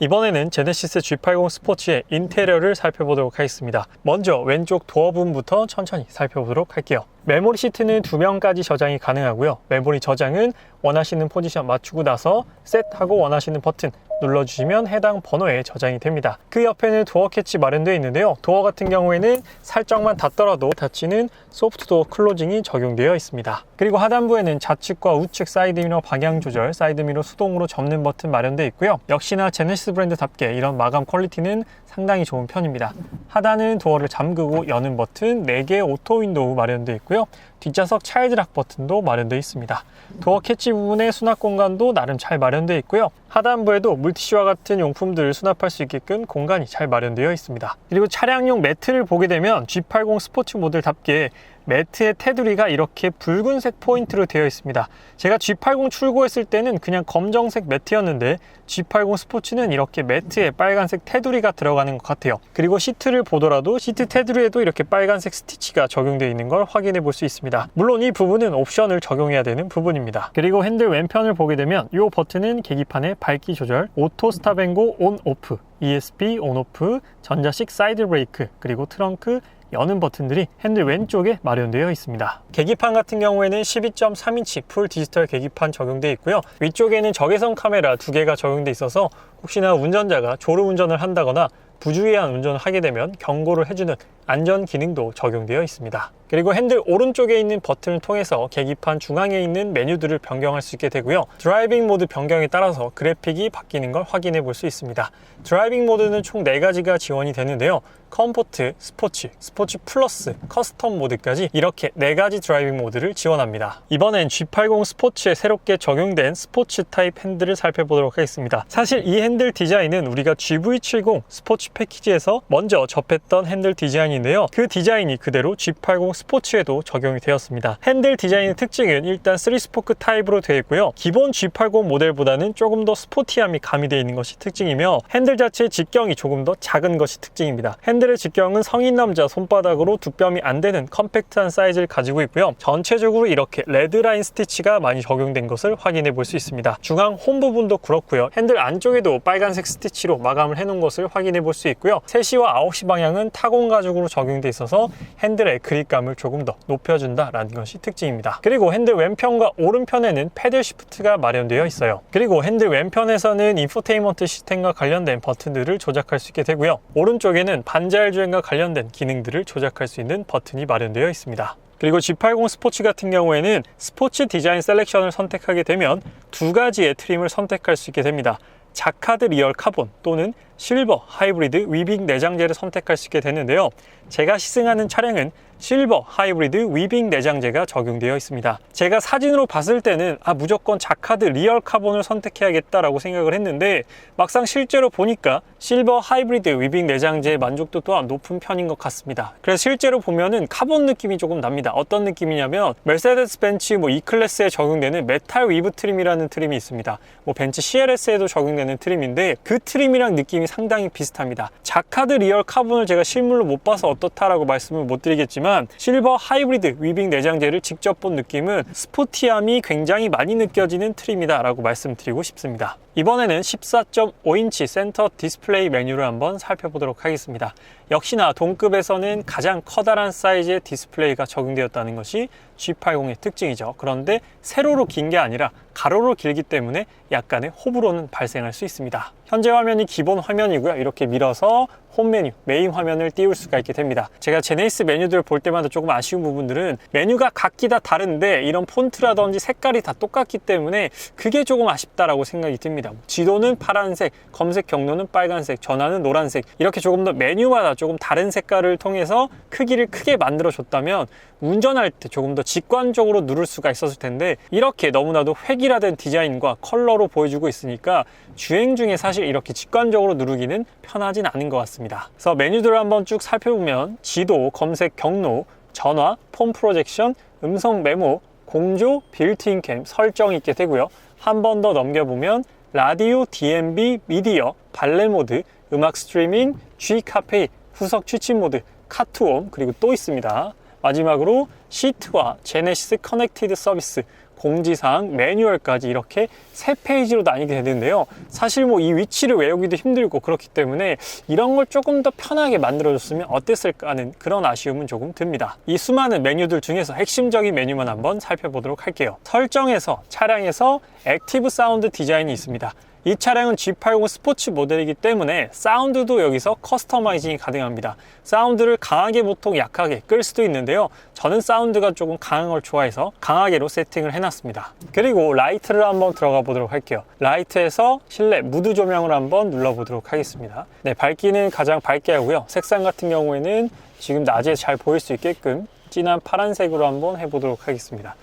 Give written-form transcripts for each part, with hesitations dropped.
이번에는 제네시스 G80 스포츠의 인테리어를 살펴보도록 하겠습니다. 먼저 왼쪽 도어 부분부터 천천히 살펴보도록 할게요. 메모리 시트는 2명까지 저장이 가능하고요. 메모리 저장은 원하시는 포지션 맞추고 나서 셋하고 원하시는 버튼 눌러주시면 해당 번호에 저장이 됩니다. 그 옆에는 도어 캐치 마련되어 있는데요. 도어 같은 경우에는 살짝만 닫더라도 닫히는 소프트 도어 클로징이 적용되어 있습니다. 그리고 하단부에는 좌측과 우측 사이드미러 방향 조절, 사이드미러 수동으로 접는 버튼 마련되어 있고요. 역시나 제네시스 브랜드답게 이런 마감 퀄리티는 상당히 좋은 편입니다. 하단은 도어를 잠그고 여는 버튼 4개 오토 윈도우 마련되어 있고요. 뒷좌석 차일드락 버튼도 마련되어 있습니다. 도어 캐치 부분의 수납 공간도 나름 잘 마련되어 있고요. 하단부에도 물티슈와 같은 용품들을 수납할 수 있게끔 공간이 잘 마련되어 있습니다. 그리고 차량용 매트를 보게 되면 G80 스포츠 모델답게 매트의 테두리가 이렇게 붉은색 포인트로 되어 있습니다. 제가 G80 출고했을 때는 그냥 검정색 매트였는데 G80 스포츠는 이렇게 매트에 빨간색 테두리가 들어가는 것 같아요. 그리고 시트를 보더라도 시트 테두리에도 이렇게 빨간색 스티치가 적용되어 있는 걸 확인해 볼 수 있습니다. 물론 이 부분은 옵션을 적용해야 되는 부분입니다. 그리고 핸들 왼편을 보게 되면 이 버튼은 계기판의 밝기 조절, 오토 스탑앤고 온 오프, ESP 온 오프, 전자식 사이드 브레이크, 그리고 트렁크 여는 버튼들이 핸들 왼쪽에 마련되어 있습니다. 계기판 같은 경우에는 12.3인치 풀 디지털 계기판 적용되어 있고요. 위쪽에는 적외선 카메라 2개가 적용되어 있어서 혹시나 운전자가 졸음 운전을 한다거나 부주의한 운전을 하게 되면 경고를 해주는 안전 기능도 적용되어 있습니다. 그리고 핸들 오른쪽에 있는 버튼을 통해서 계기판 중앙에 있는 메뉴들을 변경할 수 있게 되고요. 드라이빙 모드 변경에 따라서 그래픽이 바뀌는 걸 확인해 볼 수 있습니다. 드라이빙 모드는 총 4가지가 지원이 되는데요. 컴포트, 스포츠, 스포츠 플러스, 커스텀 모드까지 이렇게 4가지 드라이빙 모드를 지원합니다. 이번엔 G80 스포츠에 새롭게 적용된 스포츠 타입 핸들을 살펴보도록 하겠습니다. 사실 이 핸들 디자인은 우리가 GV70 스포츠 패키지에서 먼저 접했던 핸들 디자인인데요. 그 디자인이 그대로 G80 스포츠에도 적용이 되었습니다. 핸들 디자인의 특징은 일단 3스포크 타입으로 되어 있고요. 기본 G80 모델보다는 조금 더 스포티함이 가미되어 있는 것이 특징이며 핸들 자체의 직경이 조금 더 작은 것이 특징입니다. 핸들의 직경은 성인 남자 손바닥으로 두 뼘이 안 되는 컴팩트한 사이즈를 가지고 있고요. 전체적으로 이렇게 레드라인 스티치가 많이 적용된 것을 확인해 볼 수 있습니다. 중앙 홈 부분도 그렇고요. 핸들 안쪽에도 빨간색 스티치로 마감을 해 놓은 것을 확인해 볼 수 있고요. 3시와 9시 방향은 타공 가죽으로 적용돼 있어서 핸들의 그립감을 조금 더 높여준다라는 것이 특징입니다. 그리고 핸들 왼편과 오른편에는 패들 시프트가 마련되어 있어요. 그리고 핸들 왼편에서는 인포테인먼트 시스템과 관련된 버튼들을 조작할 수 있게 되고요. 오른쪽에는 반자율 주행과 관련된 기능들을 조작할 수 있는 버튼이 마련되어 있습니다. 그리고 G80 스포츠 같은 경우에는 스포츠 디자인 셀렉션을 선택하게 되면 2가지의 트림을 선택할 수 있게 됩니다. 자카드 리얼 카본 또는 실버 하이브리드 위빙 내장재를 선택할 수 있게 되는데요. 제가 시승하는 차량은 실버 하이브리드 위빙 내장재가 적용되어 있습니다. 제가 사진으로 봤을 때는 무조건 자카드 리얼 카본을 선택해야겠다라고 생각을 했는데 막상 실제로 보니까 실버 하이브리드 위빙 내장재의 만족도 또한 높은 편인 것 같습니다. 그래서 실제로 보면은 카본 느낌이 조금 납니다. 어떤 느낌이냐면 메르세데스 벤츠 E클래스에 적용되는 메탈 위브 트림이라는 트림이 있습니다. 벤츠 CLS에도 적용되는 트림인데 그 트림이랑 느낌이 상당히 비슷합니다. 자카드 리얼 카본을 제가 실물로 못 봐서 어떻다라고 말씀을 못 드리겠지만 실버 하이브리드 위빙 내장재를 직접 본 느낌은 스포티함이 굉장히 많이 느껴지는 트림이다 라고 말씀드리고 싶습니다. 이번에는 14.5인치 센터 디스플레이 메뉴를 한번 살펴보도록 하겠습니다. 역시나 동급에서는 가장 커다란 사이즈의 디스플레이가 적용되었다는 것이 G80의 특징이죠. 그런데 세로로 긴 게 아니라 가로로 길기 때문에 약간의 호불호는 발생할 수 있습니다. 현재 화면이 기본 화면이고요. 이렇게 밀어서 홈 메뉴, 메인 화면을 띄울 수가 있게 됩니다. 제가 제네시스 메뉴들을 볼 때마다 조금 아쉬운 부분들은 메뉴가 각기 다 다른데 이런 폰트라든지 색깔이 다 똑같기 때문에 그게 조금 아쉽다라고 생각이 듭니다. 지도는 파란색, 검색 경로는 빨간색, 전화는 노란색 이렇게 조금 더 메뉴마다 조금 다른 색깔을 통해서 크기를 크게 만들어 줬다면 운전할 때 조금 더 직관적으로 누를 수가 있었을 텐데 이렇게 너무나도 획일화된 디자인과 컬러로 보여주고 있으니까 주행 중에 사실 이렇게 직관적으로 누르기는 편하진 않은 것 같습니다. 그래서 메뉴들을 한번 쭉 살펴보면 지도, 검색 경로, 전화, 폰 프로젝션, 음성 메모, 공조, 빌트인 캠 설정이 있게 되고요. 한 번 더 넘겨보면 라디오, DMB, 미디어, 발레 모드, 음악 스트리밍, G 카페인, 후석 취침 모드, 카투홈 그리고 또 있습니다. 마지막으로 시트와 제네시스 커넥티드 서비스, 공지사항, 매뉴얼까지 이렇게 3페이지로 나뉘게 되는데요. 사실 뭐 이 위치를 외우기도 힘들고 그렇기 때문에 이런 걸 조금 더 편하게 만들어줬으면 어땠을까 하는 그런 아쉬움은 조금 듭니다. 이 수많은 메뉴들 중에서 핵심적인 메뉴만 한번 살펴보도록 할게요. 설정에서 차량에서 액티브 사운드 디자인이 있습니다. 이 차량은 G80 스포츠 모델이기 때문에 사운드도 여기서 커스터마이징이 가능합니다. 사운드를 강하게 보통 약하게 끌 수도 있는데요. 저는 사운드가 조금 강한 걸 좋아해서 강하게로 세팅을 해놨습니다. 그리고 라이트를 한번 들어가 보도록 할게요. 라이트에서 실내 무드 조명을 한번 눌러보도록 하겠습니다. 네, 밝기는 가장 밝게 하고요. 색상 같은 경우에는 지금 낮에 잘 보일 수 있게끔 진한 파란색으로 한번 해보도록 하겠습니다.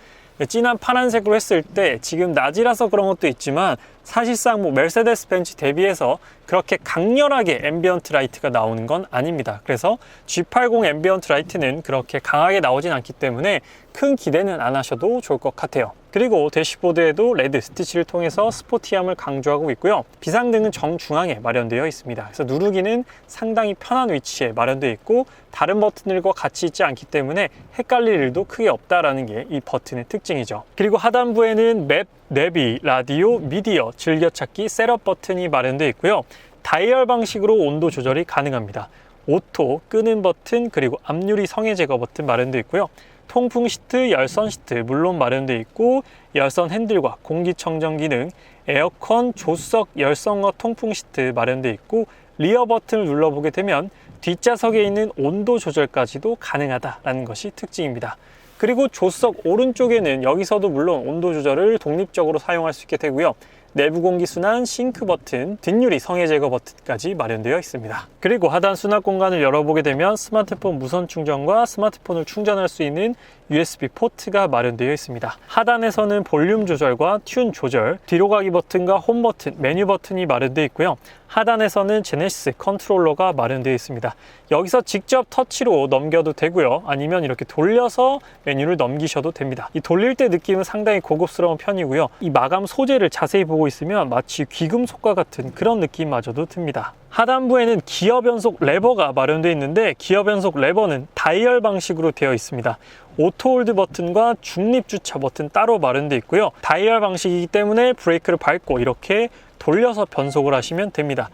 진한 파란색으로 했을 때 지금 낮이라서 그런 것도 있지만 사실상 뭐 메르세데스 벤츠 대비해서 그렇게 강렬하게 앰비언트 라이트가 나오는 건 아닙니다. 그래서 G80 앰비언트 라이트는 그렇게 강하게 나오진 않기 때문에 큰 기대는 안 하셔도 좋을 것 같아요. 그리고 대시보드에도 레드 스티치를 통해서 스포티함을 강조하고 있고요. 비상등은 정중앙에 마련되어 있습니다. 그래서 누르기는 상당히 편한 위치에 마련되어 있고 다른 버튼들과 같이 있지 않기 때문에 헷갈릴 일도 크게 없다라는 게 이 버튼의 특징이죠. 그리고 하단부에는 맵, 내비, 라디오, 미디어, 즐겨찾기, 셋업 버튼이 마련되어 있고요. 다이얼 방식으로 온도 조절이 가능합니다. 오토, 끄는 버튼, 그리고 앞유리 성해 제거 버튼 마련되어 있고요. 통풍 시트, 열선 시트 물론 마련되어 있고 열선 핸들과 공기청정 기능, 에어컨, 조수석, 열선과 통풍 시트 마련되어 있고 리어 버튼을 눌러보게 되면 뒷좌석에 있는 온도 조절까지도 가능하다라는 것이 특징입니다. 그리고 조수석 오른쪽에는 여기서도 물론 온도 조절을 독립적으로 사용할 수 있게 되고요. 내부 공기 순환, 싱크 버튼, 뒷유리 성해 제거 버튼까지 마련되어 있습니다. 그리고 하단 수납 공간을 열어보게 되면 스마트폰 무선 충전과 스마트폰을 충전할 수 있는 USB 포트가 마련되어 있습니다. 하단에서는 볼륨 조절과 튠 조절, 뒤로 가기 버튼과 홈 버튼, 메뉴 버튼이 마련되어 있고요. 하단에서는 제네시스 컨트롤러가 마련되어 있습니다. 여기서 직접 터치로 넘겨도 되고요. 아니면 이렇게 돌려서 메뉴를 넘기셔도 됩니다. 이 돌릴 때 느낌은 상당히 고급스러운 편이고요. 이 마감 소재를 자세히 보고 있으면 마치 귀금속과 같은 그런 느낌마저도 듭니다. 하단부에는 기어 변속 레버가 마련되어 있는데 기어 변속 레버는 다이얼 방식으로 되어 있습니다. 오토 홀드 버튼과 중립 주차 버튼 따로 마련되어 있고요. 다이얼 방식이기 때문에 브레이크를 밟고 이렇게 돌려서 변속을 하시면 됩니다.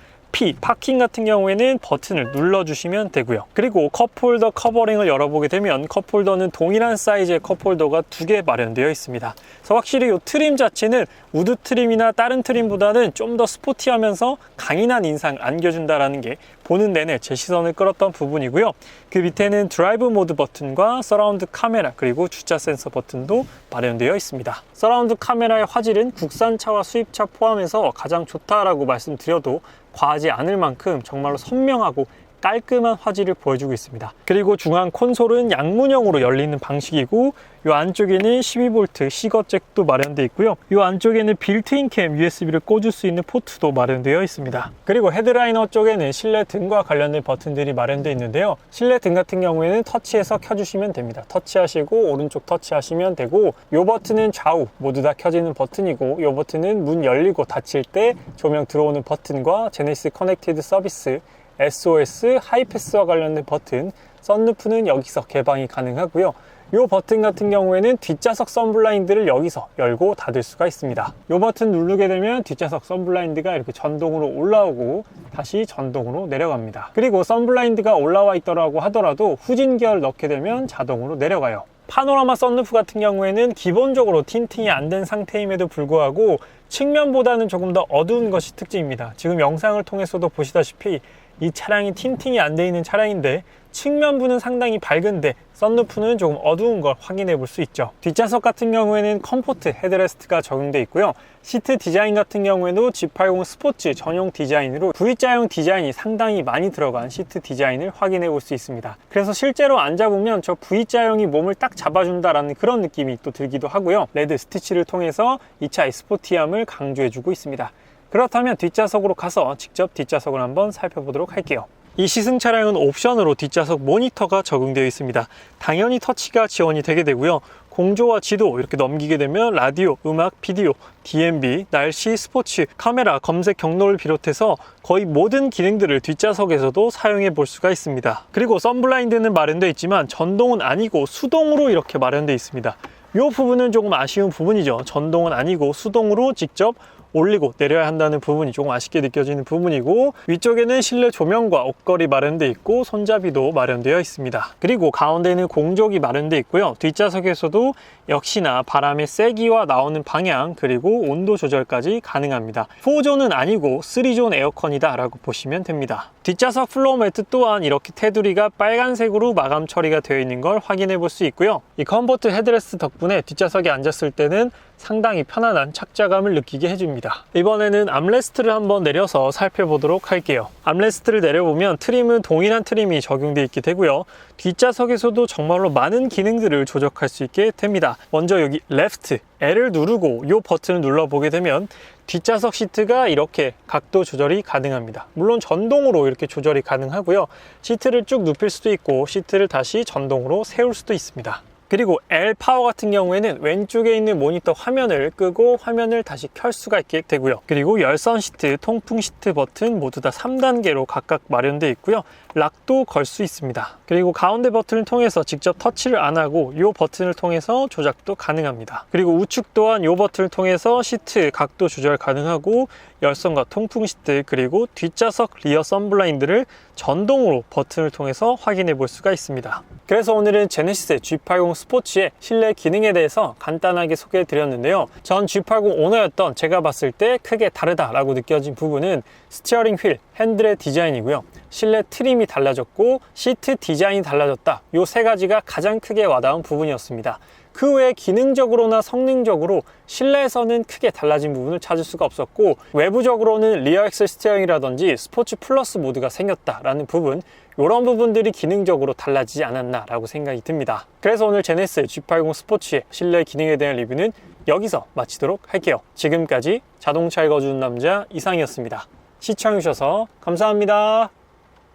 파킹 같은 경우에는 버튼을 눌러주시면 되고요. 그리고 컵홀더 커버링을 열어보게 되면 컵홀더는 동일한 사이즈의 컵홀더가 2개 마련되어 있습니다. 그래서 확실히 이 트림 자체는 우드 트림이나 다른 트림보다는 좀 더 스포티하면서 강인한 인상을 안겨준다는 게 보는 내내 제 시선을 끌었던 부분이고요. 그 밑에는 드라이브 모드 버튼과 서라운드 카메라 그리고 주차 센서 버튼도 마련되어 있습니다. 서라운드 카메라의 화질은 국산차와 수입차 포함해서 가장 좋다라고 말씀드려도 과하지 않을 만큼 정말로 선명하고 깔끔한 화질을 보여주고 있습니다. 그리고 중앙 콘솔은 양문형으로 열리는 방식이고 이 안쪽에는 12V 시거 잭도 마련되어 있고요. 이 안쪽에는 빌트인 캠 USB를 꽂을 수 있는 포트도 마련되어 있습니다. 그리고 헤드라이너 쪽에는 실내 등과 관련된 버튼들이 마련되어 있는데요. 실내 등 같은 경우에는 터치해서 켜주시면 됩니다. 터치하시고 오른쪽 터치하시면 되고 이 버튼은 좌우 모두 다 켜지는 버튼이고 이 버튼은 문 열리고 닫힐 때 조명 들어오는 버튼과 제네시스 커넥티드 서비스 SOS, 하이패스와 관련된 버튼, 썬루프는 여기서 개방이 가능하고요. 이 버튼 같은 경우에는 뒷좌석 선블라인드를 여기서 열고 닫을 수가 있습니다. 이 버튼 누르게 되면 뒷좌석 선블라인드가 이렇게 전동으로 올라오고 다시 전동으로 내려갑니다. 그리고 선블라인드가 올라와 있더라고 하더라도 후진기어를 넣게 되면 자동으로 내려가요. 파노라마 썬루프 같은 경우에는 기본적으로 틴팅이 안 된 상태임에도 불구하고 측면보다는 조금 더 어두운 것이 특징입니다. 지금 영상을 통해서도 보시다시피 이 차량이 틴팅이 안 돼 있는 차량인데 측면부는 상당히 밝은데 썬루프는 조금 어두운 걸 확인해 볼 수 있죠. 뒷좌석 같은 경우에는 컴포트 헤드레스트가 적용되어 있고요. 시트 디자인 같은 경우에도 G80 스포츠 전용 디자인으로 V자형 디자인이 상당히 많이 들어간 시트 디자인을 확인해 볼 수 있습니다. 그래서 실제로 앉아보면 저 V자형이 몸을 딱 잡아준다라는 그런 느낌이 또 들기도 하고요. 레드 스티치를 통해서 이 차의 스포티함을 강조해 주고 있습니다. 그렇다면 뒷좌석으로 가서 직접 뒷좌석을 한번 살펴보도록 할게요. 이 시승 차량은 옵션으로 뒷좌석 모니터가 적용되어 있습니다. 당연히 터치가 지원이 되게 되고요. 공조와 지도 이렇게 넘기게 되면 라디오, 음악, 비디오, DMB, 날씨, 스포츠, 카메라, 검색 경로를 비롯해서 거의 모든 기능들을 뒷좌석에서도 사용해 볼 수가 있습니다. 그리고 선블라인드는 마련되어 있지만 전동은 아니고 수동으로 이렇게 마련되어 있습니다. 이 부분은 조금 아쉬운 부분이죠. 전동은 아니고 수동으로 직접 올리고 내려야 한다는 부분이 조금 아쉽게 느껴지는 부분이고, 위쪽에는 실내 조명과 옷걸이 마련되어 있고 손잡이도 마련되어 있습니다. 그리고 가운데는 공조기 마련되어 있고요. 뒷좌석에서도 역시나 바람의 세기와 나오는 방향 그리고 온도 조절까지 가능합니다. 4존은 아니고 3존 에어컨이다 라고 보시면 됩니다. 뒷좌석 플로어 매트 또한 이렇게 테두리가 빨간색으로 마감 처리가 되어 있는 걸 확인해 볼 수 있고요. 이 컴포트 헤드레스트 덕분에 뒷좌석에 앉았을 때는 상당히 편안한 착좌감을 느끼게 해줍니다. 이번에는 암레스트를 한번 내려서 살펴보도록 할게요. 암레스트를 내려보면 트림은 동일한 트림이 적용되어 있게 되고요. 뒷좌석에서도 정말로 많은 기능들을 조작할 수 있게 됩니다. 먼저 여기 레프트, L을 누르고 이 버튼을 눌러보게 되면 뒷좌석 시트가 이렇게 각도 조절이 가능합니다. 물론 전동으로 이렇게 조절이 가능하고요. 시트를 쭉 눕힐 수도 있고 시트를 다시 전동으로 세울 수도 있습니다. 그리고 L 파워 같은 경우에는 왼쪽에 있는 모니터 화면을 끄고 화면을 다시 켤 수가 있게 되고요. 그리고 열선 시트, 통풍 시트 버튼 모두 다 3단계로 각각 마련되어 있고요. 락도 걸 수 있습니다. 그리고 가운데 버튼을 통해서 직접 터치를 안 하고 이 버튼을 통해서 조작도 가능합니다. 그리고 우측 또한 이 버튼을 통해서 시트 각도 조절 가능하고 열선과 통풍 시트 그리고 뒷좌석 리어 선블라인드를 전동으로 버튼을 통해서 확인해 볼 수가 있습니다. 그래서 오늘은 제네시스 G80 스포츠의 실내 기능에 대해서 간단하게 소개해 드렸는데요. 전 G80 오너였던 제가 봤을 때 크게 다르다라고 느껴진 부분은 스티어링 휠, 핸들의 디자인이고요. 실내 트림이 달라졌고 시트 디자인이 달라졌다. 이 세 가지가 가장 크게 와닿은 부분이었습니다. 그 외에 기능적으로나 성능적으로 실내에서는 크게 달라진 부분을 찾을 수가 없었고, 외부적으로는 리어 엑셀 스티어링이라든지 스포츠 플러스 모드가 생겼다라는 부분, 이런 부분들이 기능적으로 달라지지 않았나 라고 생각이 듭니다. 그래서 오늘 제네시스 G80 스포츠의 실내 기능에 대한 리뷰는 여기서 마치도록 할게요. 지금까지 자동차 읽어주는 남자 이상이었습니다. 시청해주셔서 감사합니다.